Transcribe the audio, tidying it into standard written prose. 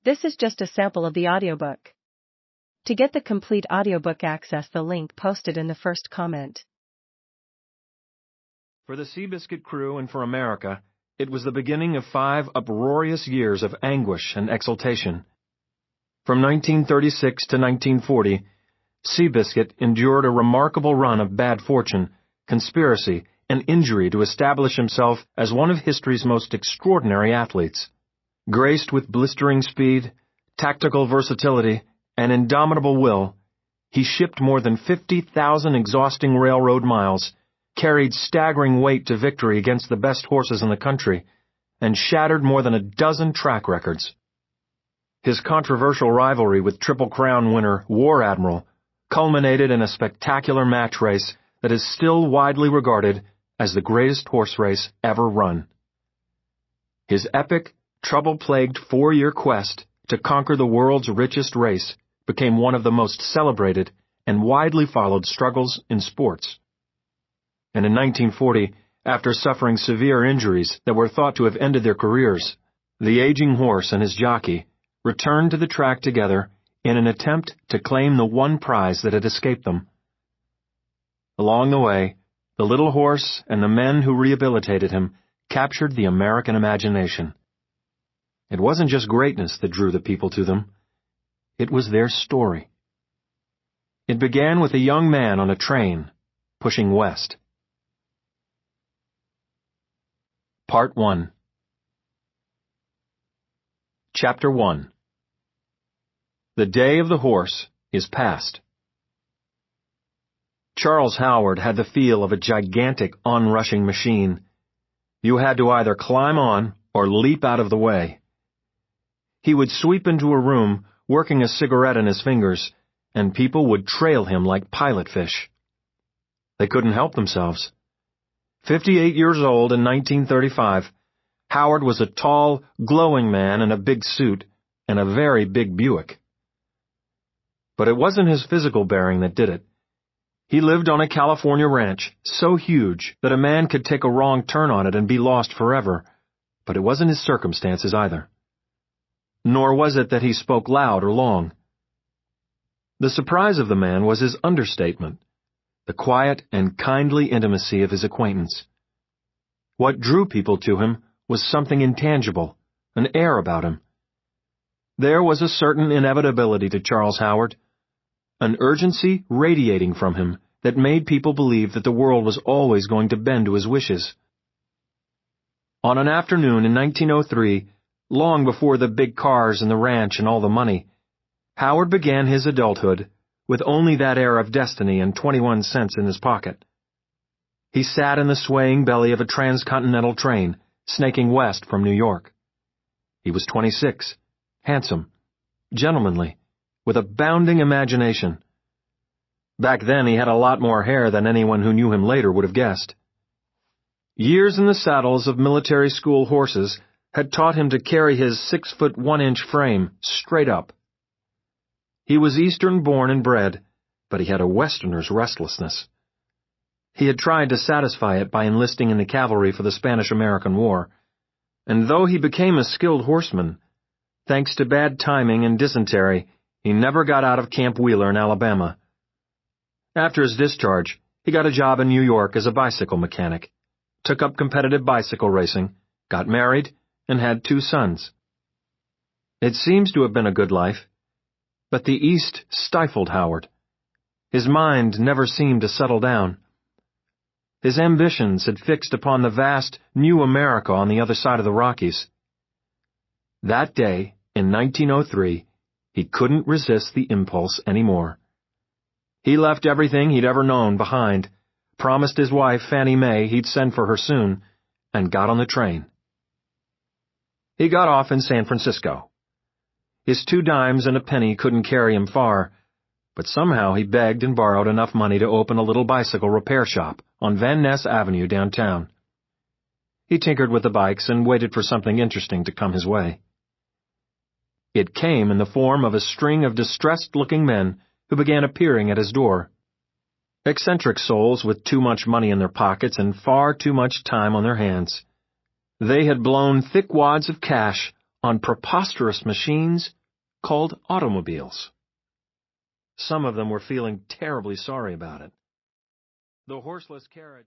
This is just a sample of the audiobook. To get the complete audiobook, access the link posted in the first comment. For the Seabiscuit crew and for America, it was the beginning of 5 uproarious years of anguish and exultation. From 1936 to 1940, Seabiscuit endured a remarkable run of bad fortune, conspiracy, and injury to establish himself as one of history's most extraordinary athletes. Graced with blistering speed, tactical versatility, and indomitable will, he shipped more than 50,000 exhausting railroad miles, carried staggering weight to victory against the best horses in the country, and shattered more than a dozen track records. His controversial rivalry with Triple Crown winner War Admiral culminated in a spectacular match race that is still widely regarded as the greatest horse race ever run. His epic, trouble-plagued 4-year quest to conquer the world's richest race became one of the most celebrated and widely followed struggles in sports. And in 1940, after suffering severe injuries that were thought to have ended their careers, the aging horse and his jockey returned to the track together in an attempt to claim the one prize that had escaped them. Along the way, the little horse and the men who rehabilitated him captured the American imagination. It wasn't just greatness that drew the people to them. It was their story. It began with a young man on a train, pushing west. Part 1. Chapter 1. The day of the horse is past. Charles Howard had the feel of a gigantic onrushing machine. You had to either climb on or leap out of the way. He would sweep into a room, working a cigarette in his fingers, and people would trail him like pilot fish. They couldn't help themselves. 58 years old in 1935, Howard was a tall, glowing man in a big suit and a very big Buick. But it wasn't his physical bearing that did it. He lived on a California ranch so huge that a man could take a wrong turn on it and be lost forever, but it wasn't his circumstances either. Nor was it that he spoke loud or long. The surprise of the man was his understatement, the quiet and kindly intimacy of his acquaintance. What drew people to him was something intangible, an air about him. There was a certain inevitability to Charles Howard, an urgency radiating from him that made people believe that the world was always going to bend to his wishes. On an afternoon in 1903, long before the big cars and the ranch and all the money, Howard began his adulthood with only that air of destiny and 21 cents in his pocket. He sat in the swaying belly of a transcontinental train, snaking west from New York. He was 26, handsome, gentlemanly, with a bounding imagination. Back then he had a lot more hair than anyone who knew him later would have guessed. Years in the saddles of military school horses had taught him to carry his 6'1" frame straight up. He was Eastern born and bred, but he had a Westerner's restlessness. He had tried to satisfy it by enlisting in the cavalry for the Spanish-American War, and though he became a skilled horseman, thanks to bad timing and dysentery, he never got out of Camp Wheeler in Alabama. After his discharge, he got a job in New York as a bicycle mechanic, took up competitive bicycle racing, got married, and had 2 sons. It seems to have been a good life, but the East stifled Howard. His mind never seemed to settle down. His ambitions had fixed upon the vast new America on the other side of the Rockies. That day, in 1903, he couldn't resist the impulse anymore. He left everything he'd ever known behind, promised his wife Fannie Mae he'd send for her soon, and got on the train. He got off in San Francisco. His 2 dimes and a penny couldn't carry him far, but somehow he begged and borrowed enough money to open a little bicycle repair shop on Van Ness Avenue downtown. He tinkered with the bikes and waited for something interesting to come his way. It came in the form of a string of distressed-looking men who began appearing at his door. Eccentric souls with too much money in their pockets and far too much time on their hands. They had blown thick wads of cash on preposterous machines called automobiles. Some of them were feeling terribly sorry about it. The horseless carriage